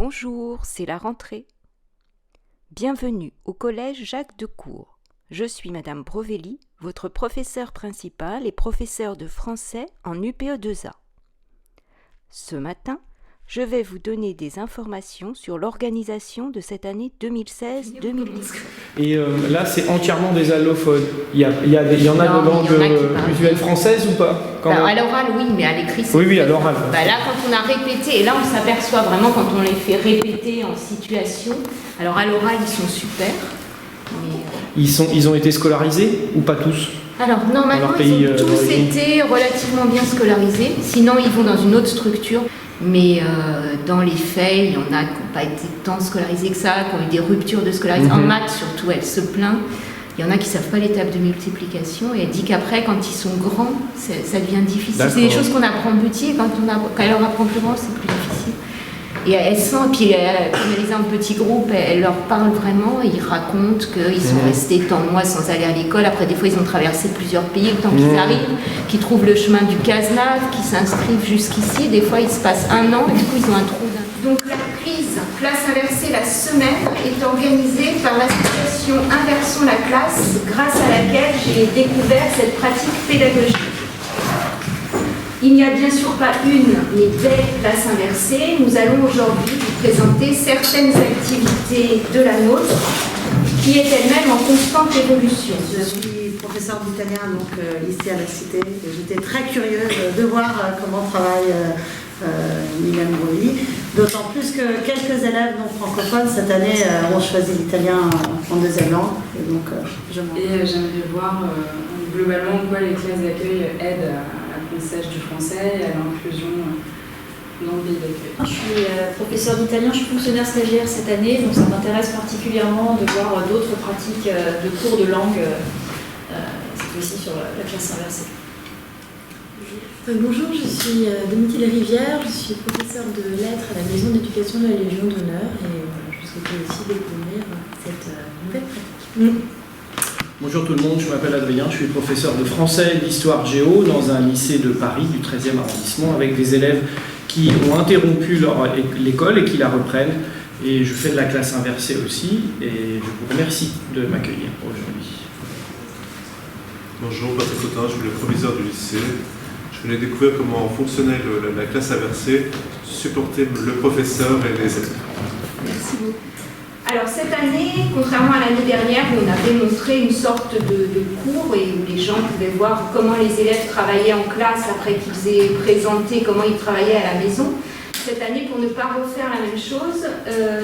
Bonjour, c'est la rentrée. Bienvenue au collège Jacques Decour. Je suis Madame Brovelli, votre professeure principale et professeure de français en UPE2A. Ce matin, je vais vous donner des informations sur l'organisation de cette année 2016-2017. Et là, c'est entièrement des allophones. Il y en a de langue usuelle française ou pas à l'oral, oui, mais à l'écrit, c'est... Oui, à l'oral. Là, quand on a répété, et là, on s'aperçoit vraiment quand on les fait répéter en situation. Alors, à l'oral, ils sont super. Mais... Ils ont été scolarisés ou pas tous? Alors, normalement, ils ont tous été relativement bien scolarisés. Sinon, ils vont dans une autre structure. Mais dans les faits, il y en a qui n'ont pas été tant scolarisés que ça, qui ont eu des ruptures de scolarité. En maths, surtout, elle se plaint. Il y en a qui ne savent pas l'étape de multiplication. Et elle dit qu'après, quand ils sont grands, ça devient difficile. C'est des choses qu'on apprend petit. Quand elle leur apprend plus grand, c'est plus difficile. Et elle sent, puis comme elle les a en petits groupes, elle leur parle vraiment, et ils racontent qu'ils sont restés tant de mois sans aller à l'école. Après, des fois, ils ont traversé plusieurs pays le temps qu'ils arrivent, qu'ils trouvent le chemin du Cazenave, qu'ils s'inscrivent jusqu'ici. Des fois, il se passe 1 an, et du coup, ils ont un trou d'un. Donc, la prise classe inversée la semaine est organisée par l'association Inversons la classe, grâce à laquelle j'ai découvert cette pratique pédagogique. Il n'y a bien sûr pas une, mais des classes inversées. Nous allons aujourd'hui vous présenter certaines activités de la nôtre qui est elle-même en constante évolution. Je suis professeure d'italien ici à la Cité et j'étais très curieuse de voir comment travaille Mylène Brovelli. D'autant plus que quelques élèves non francophones cette année ont choisi l'italien en deuxième langue. Et donc, j'aimerais voir globalement quoi les classes d'accueil aident à l'apprentissage du français et à l'inclusion dans le pays d'accueil. Je suis professeure d'italien, je suis fonctionnaire stagiaire cette année, donc ça m'intéresse particulièrement de voir d'autres pratiques de cours de langue, cette fois-ci sur la classe inversée. Bonjour, je suis Domitille Rivière, je suis professeure de lettres à la Maison d'éducation de la Légion d'honneur et je souhaitais aussi découvrir cette nouvelle pratique. Bonjour tout le monde, je m'appelle Adrien, je suis professeur de français et d'histoire géo dans un lycée de Paris du 13e arrondissement avec des élèves qui ont interrompu l'école et qui la reprennent. Et je fais de la classe inversée aussi et je vous remercie de m'accueillir aujourd'hui. Bonjour, Patrick Cotin, je suis le proviseur du lycée. Je venais découvrir comment fonctionnait la classe inversée, supporter le professeur et les élèves. Merci beaucoup. Alors cette année, contrairement à l'année dernière où on avait montré une sorte de cours et où les gens pouvaient voir comment les élèves travaillaient en classe après qu'ils aient présenté comment ils travaillaient à la maison, cette année, pour ne pas refaire la même chose,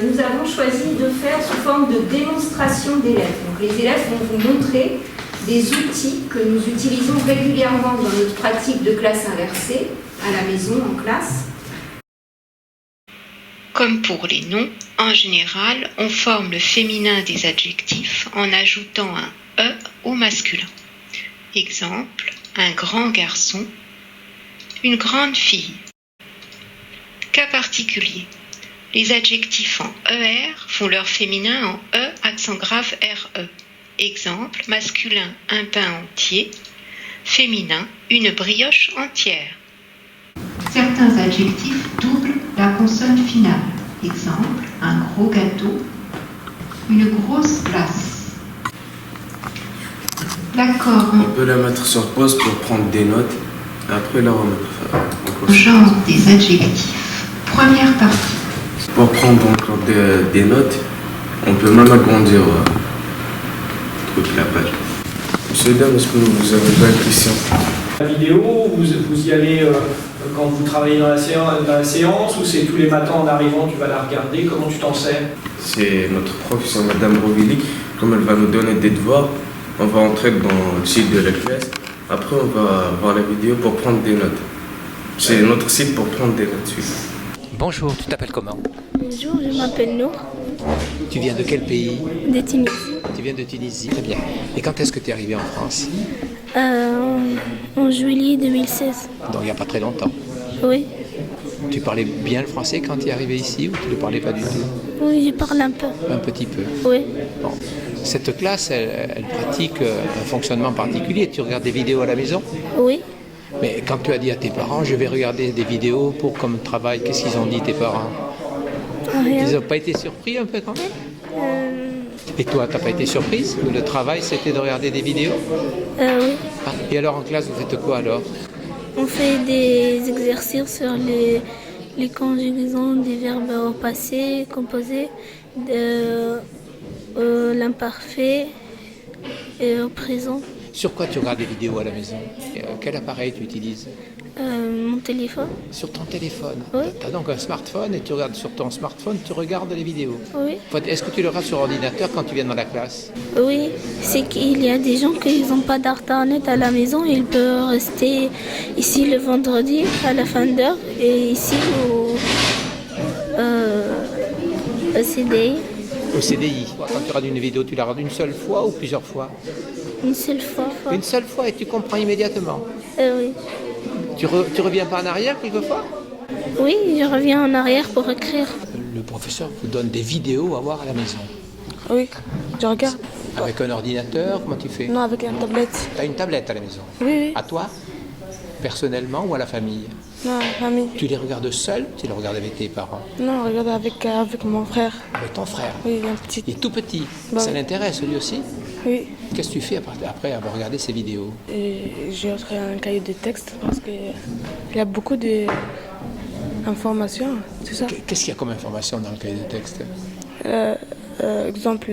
nous avons choisi de faire sous forme de démonstration d'élèves. Donc les élèves vont vous montrer des outils que nous utilisons régulièrement dans notre pratique de classe inversée, à la maison, en classe. Comme pour les noms, en général, on forme le féminin des adjectifs en ajoutant un « e » au masculin. Exemple, un grand garçon, une grande fille. Cas particulier, les adjectifs en ER font leur féminin en E accent grave RE. Exemple, masculin, un pain entier, féminin, une brioche entière. Certains adjectifs doublent la consonne finale. Exemple, un gros gâteau, une grosse glace. L'accord. On peut la mettre sur pause pour prendre des notes et après la remettre. Genre des adjectifs. Première partie. Pour prendre encore des notes, on peut même agrandir toute la page. Monsieur Dame, est-ce que vous avez pas une question? La vidéo, vous y allez quand vous travaillez dans la séance ou c'est tous les matins en arrivant, tu vas la regarder, comment tu t'en sers? C'est notre professeur Madame Brovelli, comme elle va nous donner des devoirs, on va entrer dans le site de la classe, après on va voir la vidéo pour prendre des notes. C'est notre site pour prendre des notes. Bonjour, tu t'appelles comment? Bonjour, je m'appelle Nour. Tu viens de quel pays? De Tunisie. Tu viens de Tunisie, très bien. Et quand est-ce que tu es arrivé en France? En juillet 2016. Donc il n'y a pas très longtemps. Oui. Tu parlais bien le français quand tu es arrivé ici ou tu ne le parlais pas du tout? Oui, je parle un peu. Un petit peu? Oui. Bon. Cette classe, elle pratique un fonctionnement particulier. Tu regardes des vidéos à la maison? Oui. Mais quand tu as dit à tes parents, je vais regarder des vidéos pour comme travail, qu'est-ce qu'ils ont dit tes parents? Rien. Ils n'ont pas été surpris un peu quand même? Et toi, t'as pas été surprise? Le travail, c'était de regarder des vidéos? Oui. Ah, et alors en classe, vous faites quoi alors? On fait des exercices sur les conjugaisons des verbes au passé, composé, l'imparfait et au présent. Sur quoi tu regardes des vidéos à la maison? Quel appareil tu utilises? Mon téléphone. Sur ton téléphone? Oui. Tu as donc un smartphone et tu regardes sur ton smartphone, tu regardes les vidéos? Oui. Est-ce que tu le regardes sur ordinateur quand tu viens dans la classe? Oui, c'est qu'il y a des gens qui n'ont pas d'internet à la maison, ils peuvent rester ici le vendredi à la fin d'heure et ici au CDI. Au CDI. Quand tu regardes une vidéo, tu la regardes une seule fois ou plusieurs fois? Une seule fois. Une seule fois et tu comprends immédiatement? Oui. Tu reviens pas en arrière quelquefois? Oui, je reviens en arrière pour écrire. Le professeur vous donne des vidéos à voir à la maison? Oui, je regarde. Avec un ordinateur, comment tu fais? Non, avec une tablette. Tu as une tablette à la maison? Oui. À toi? Personnellement ou à la famille? Non, famille. Tu les regardes seul ou tu les regardes avec tes parents? Non, regarde avec mon frère. Avec ton frère? Oui, un petit. Il est tout petit. Bah, ça l'intéresse lui aussi? Oui. Qu'est-ce que tu fais après avoir regardé ces vidéos? J'ai écrit un cahier de texte parce qu'il y a beaucoup d'informations, c'est ça. Qu'est-ce qu'il y a comme information dans le cahier de texte? Exemple,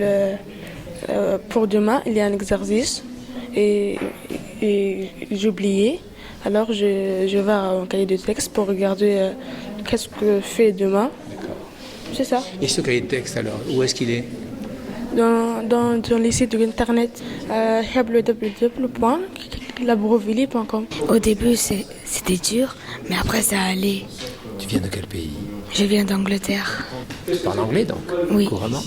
pour demain, il y a un exercice et j'ai oublié. Alors je vais à un cahier de texte pour regarder qu'est-ce que je fais demain. D'accord. C'est ça. Et ce cahier de texte alors, où est-ce qu'il est? Dans les sites de internet, www.labrovili.com. Au début, c'était dur, mais après ça allait. Tu viens de quel pays? Je viens d'Angleterre. Tu parles anglais donc? Oui. Couramment?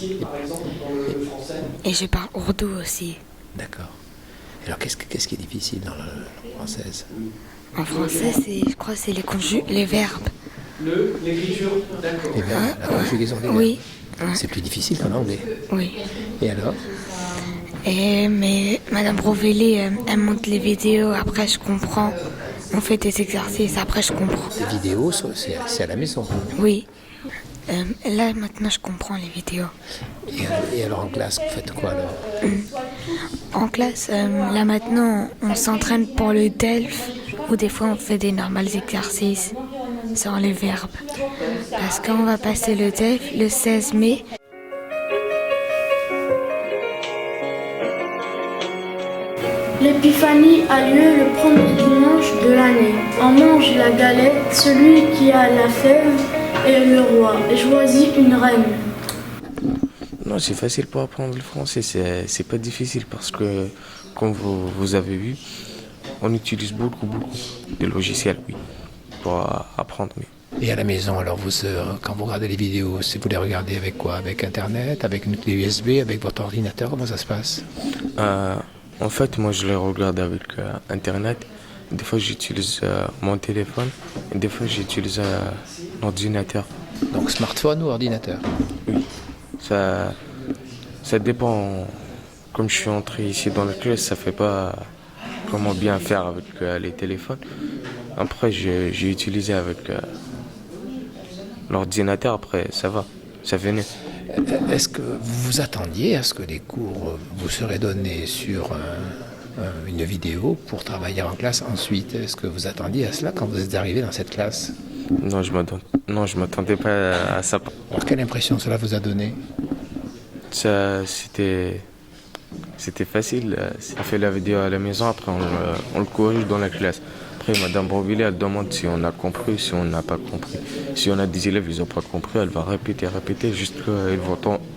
Et je parle ourdou aussi. D'accord. Alors qu'est-ce qui est difficile dans la langue française? En français, je crois que c'est les verbes. L'écriture, d'accord. Les verbes, la conjugaison des verbes. Oui. C'est plus difficile qu'en anglais. Oui. Et alors? Mais Madame Brovelli, elle monte les vidéos, après je comprends. On fait des exercices, après je comprends. Les vidéos, c'est à la maison? Oui. Là, maintenant, je comprends les vidéos. Et alors en classe, vous faites quoi alors? En classe, là maintenant, on s'entraîne pour le DELF, ou des fois on fait des normaux exercices sur les verbes. Parce qu'on va passer le DELF le 16 mai. L'épiphanie a lieu le premier dimanche de l'année. On mange la galette, celui qui a la fève et le roi choisit une reine. Non, c'est facile pour apprendre le français, c'est pas difficile parce que, comme vous avez vu, on utilise beaucoup de logiciels, oui, pour apprendre. Oui. Et à la maison, alors, quand vous regardez les vidéos, vous les regardez avec quoi? Avec Internet, avec une clé USB, avec votre ordinateur? Comment ça se passe? En fait, moi, je les regarde avec Internet. Des fois, j'utilise mon téléphone et des fois, j'utilise un ordinateur. Donc, smartphone ou ordinateur? Oui. Ça dépend. Comme je suis entré ici dans la classe, ça fait pas comment bien faire avec les téléphones. Après, j'ai utilisé avec l'ordinateur. Après, ça va, ça venait. Est-ce que vous vous attendiez à ce que les cours vous seraient donnés sur une vidéo pour travailler en classe ensuite? Est-ce que vous attendiez à cela quand vous êtes arrivé dans cette classe? Non, je m'attendais pas à ça. Alors, quelle impression cela vous a donné? C'était facile. On fait la vidéo à la maison, après on le corrige dans la classe. Après, Madame Brovelli, elle demande si on a compris, si on n'a pas compris. Si on a des élèves, ils n'ont pas compris, elle va répéter, jusqu'à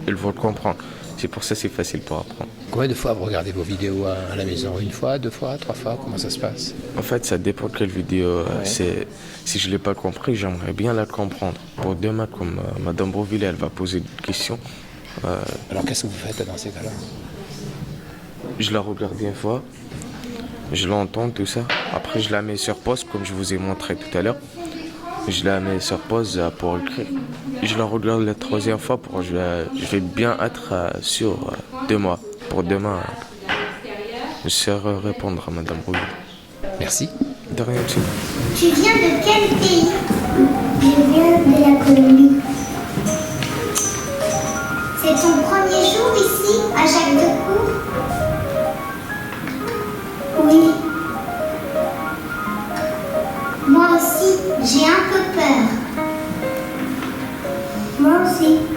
qu'ils vont comprendre. C'est pour ça que c'est facile pour apprendre. Combien de fois vous regardez vos vidéos à la maison? Une fois, deux fois, trois fois? Comment ça se passe? En fait, ça dépend de quelle vidéo. Ouais. Si je ne l'ai pas compris, j'aimerais bien la comprendre. Pour demain, comme Madame Brovelli, elle va poser des questions. Alors qu'est-ce que vous faites dans ces cas-là? Je la regarde une fois, je l'entends, tout ça. Après, je la mets sur pause, comme je vous ai montré tout à l'heure. Je la mets sur pause pour écrire. Je la regarde la troisième fois, je vais bien être sûr de moi. Pour demain, je saurai répondre à Madame Brovelli. Merci. De rien, monsieur. Tu viens de quel pays? Je viens de la Colombie. aussi, j'ai un peu peur. Moi aussi.